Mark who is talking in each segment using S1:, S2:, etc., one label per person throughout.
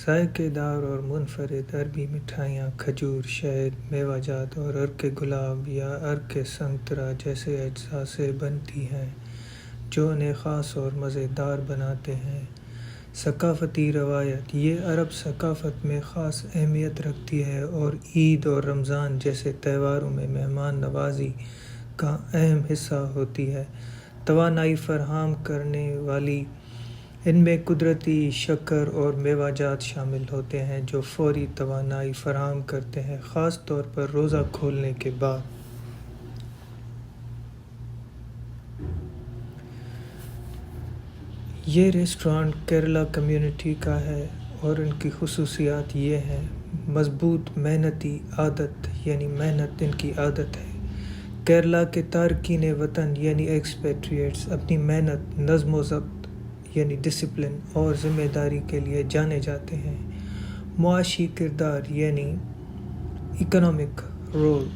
S1: ذائقے دار اور منفرد عربی مٹھائیاں کھجور، شہد، میوہ جات اور عرق گلاب یا عرق سنگترا جیسے اجزاء سے بنتی ہیں جو انہیں خاص اور مزیدار بناتے ہیں۔ ثقافتی روایت: یہ عرب ثقافت میں خاص اہمیت رکھتی ہے اور عید اور رمضان جیسے تہواروں میں مہمان نوازی کا اہم حصہ ہوتی ہے۔ توانائی فراہم کرنے والی: ان میں قدرتی شکر اور میوہ جات شامل ہوتے ہیں جو فوری توانائی فراہم کرتے ہیں، خاص طور پر روزہ کھولنے کے بعد۔ یہ ریسٹورانٹ کیرلا کمیونٹی کا ہے اور ان کی خصوصیات یہ ہیں: مضبوط محنتی عادت، یعنی محنت ان کی عادت ہے۔ کیرلا کے تارکین وطن یعنی ایکسپیٹریٹس اپنی محنت، نظم و ضبط یعنی ڈسپلن اور ذمہ داری کے لیے جانے جاتے ہیں۔ معاشی کردار یعنی اکنامک رول: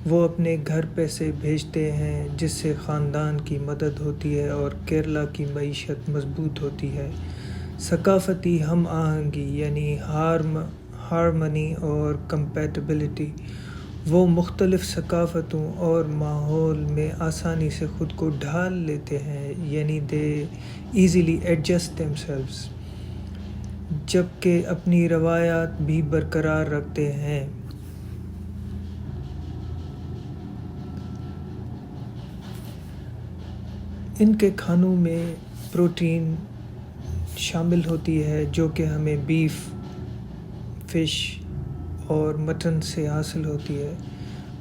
S1: وہ اپنے گھر پیسے بھیجتے ہیں جس سے خاندان کی مدد ہوتی ہے اور کیرلا کی معیشت مضبوط ہوتی ہے۔ ثقافتی ہم آہنگی یعنی ہارمنی اور کمپیٹیبلٹی: وہ مختلف ثقافتوں اور ماحول میں آسانی سے خود کو ڈھال لیتے ہیں، یعنی they easily adjust themselves، جبکہ اپنی روایات بھی برقرار رکھتے ہیں۔ ان کے کھانوں میں پروٹین شامل ہوتی ہے جو کہ ہمیں بیف، فش اور مٹن سے حاصل ہوتی ہے۔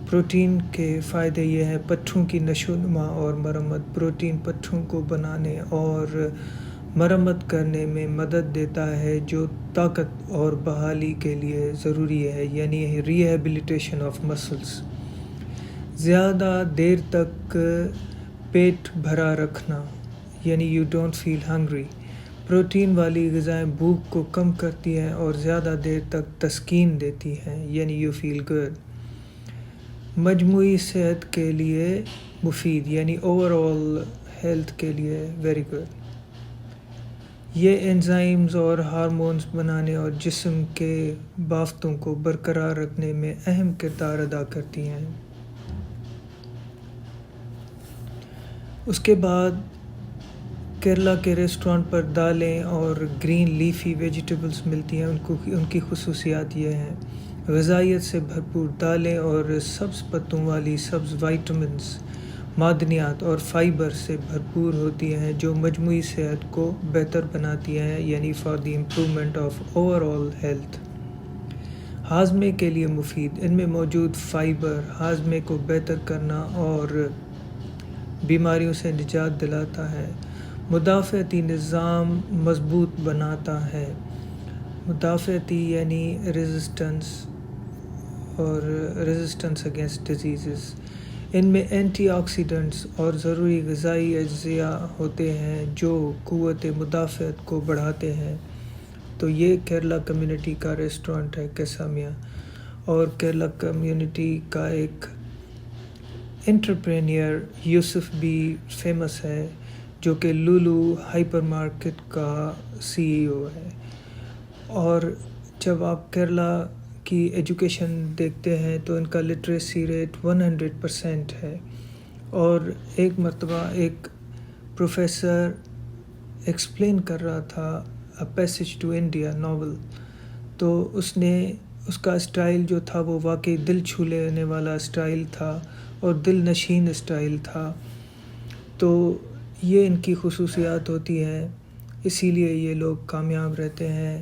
S1: پروٹین کے فائدے یہ ہیں: پٹھوں کی نشو و نما اور مرمت: پروٹین پٹھوں کو بنانے اور مرمت کرنے میں مدد دیتا ہے جو طاقت اور بحالی کے لیے ضروری ہے، یعنی ری ہیبلیٹیشن آف مسلز۔ زیادہ دیر تک پیٹ بھرا رکھنا یعنی you don't feel hungry: protein والی غذائیں بھوک کو کم کرتی ہیں اور زیادہ دیر تک تسکین دیتی ہیں، یعنی یو فیل گڈ۔ مجموعی صحت کے لیے مفید یعنی اوور آل ہیلتھ کے لیے ویری گڈ۔ یہ انزائمز اور ہارمونز بنانے اور جسم کے بافتوں کو برقرار رکھنے میں اہم کردار ادا کرتی ہیں۔ اس کے بعد کیرلا کے ریسٹورانٹ پر دالیں اور گرین لیفی ویجیٹیبلز ملتی ہیں۔ ان کی خصوصیات یہ ہیں: غذائیت سے بھرپور دالیں اور سبز پتوں والی سبز وائٹامنز، معدنیات اور فائبر سے بھرپور ہوتی ہیں جو مجموعی صحت کو بہتر بناتی ہیں، یعنی for the improvement of overall health. ہاضمے کے لیے مفید: ان میں موجود فائبر ہاضمے کو بہتر کرنا اور بیماریوں سے نجات دلاتا ہے۔ مدافعتی نظام مضبوط بناتا ہے: مدافعتی یعنی ریزسٹنس اگینسٹ ڈیزیزز۔ ان میں اینٹی آکسیڈنٹس اور ضروری غذائی اجزاء ہوتے ہیں جو قوت مدافعت کو بڑھاتے ہیں۔ تو یہ کیرلا کمیونٹی کا ریسٹورانٹ ہے کیسامیا، اور کیرلا کمیونٹی کا ایک انٹرپرینیئر یوسف بھی فیمس ہے جو کہ لولو ہائپر مارکیٹ کا CEO ہے۔ اور جب آپ کیرلا کی ایجوکیشن دیکھتے ہیں تو ان کا لٹریسی ریٹ 100% ہے۔ اور ایک مرتبہ ایک پروفیسر ایکسپلین کر رہا تھا A Passage to India novel, تو اس کا اسٹائل جو تھا وہ واقعی دل چھو لینے والا اسٹائل تھا اور دل نشین اسٹائل تھا۔ تو یہ ان کی خصوصیات ہوتی ہیں، اسی لیے یہ لوگ کامیاب رہتے ہیں،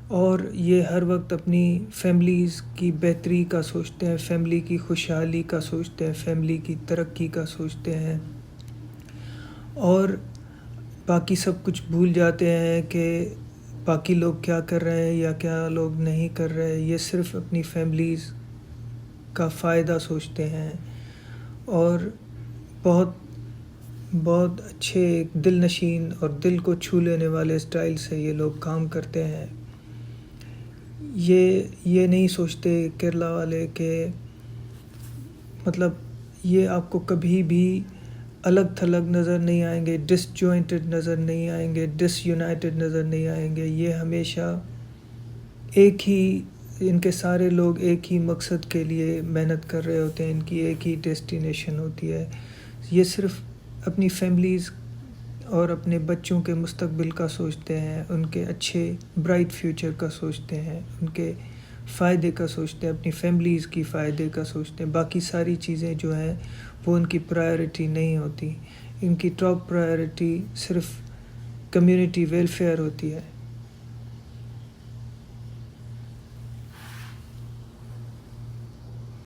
S1: اور یہ ہر وقت اپنی فیملیز کی بہتری کا سوچتے ہیں، فیملی کی خوشحالی کا سوچتے ہیں، فیملی کی ترقی کا سوچتے ہیں، اور باقی سب کچھ بھول جاتے ہیں کہ باقی لوگ کیا کر رہے ہیں یا کیا لوگ نہیں کر رہے۔ یہ صرف اپنی فیملیز کا فائدہ سوچتے ہیں، اور بہت بہت اچھے دل نشین اور دل کو چھو لینے والے اسٹائل سے یہ لوگ کام کرتے ہیں۔ یہ نہیں سوچتے کیرلا والے کہ مطلب یہ آپ کو کبھی بھی الگ تھلگ نظر نہیں آئیں گے، ڈس جوائنٹڈ نظر نہیں آئیں گے، ڈس یونائٹڈ نظر نہیں آئیں گے۔ یہ ہمیشہ ایک ہی ان کے سارے لوگ ایک ہی مقصد کے لیے محنت کر رہے ہوتے ہیں، ان کی ایک ہی ڈیسٹینیشن ہوتی ہے. یہ صرف اپنی فیملیز اور اپنے بچوں کے مستقبل کا سوچتے ہیں، ان کے اچھے برائٹ فیوچر کا سوچتے ہیں، ان کے فائدے کا سوچتے ہیں، اپنی فیملیز کی فائدے کا سوچتے ہیں. باقی ساری چیزیں جو ہیں وہ ان کی پرائیورٹی نہیں ہوتی. ان کی ٹاپ پرائیورٹی صرف کمیونٹی ویلفیئر ہوتی ہے.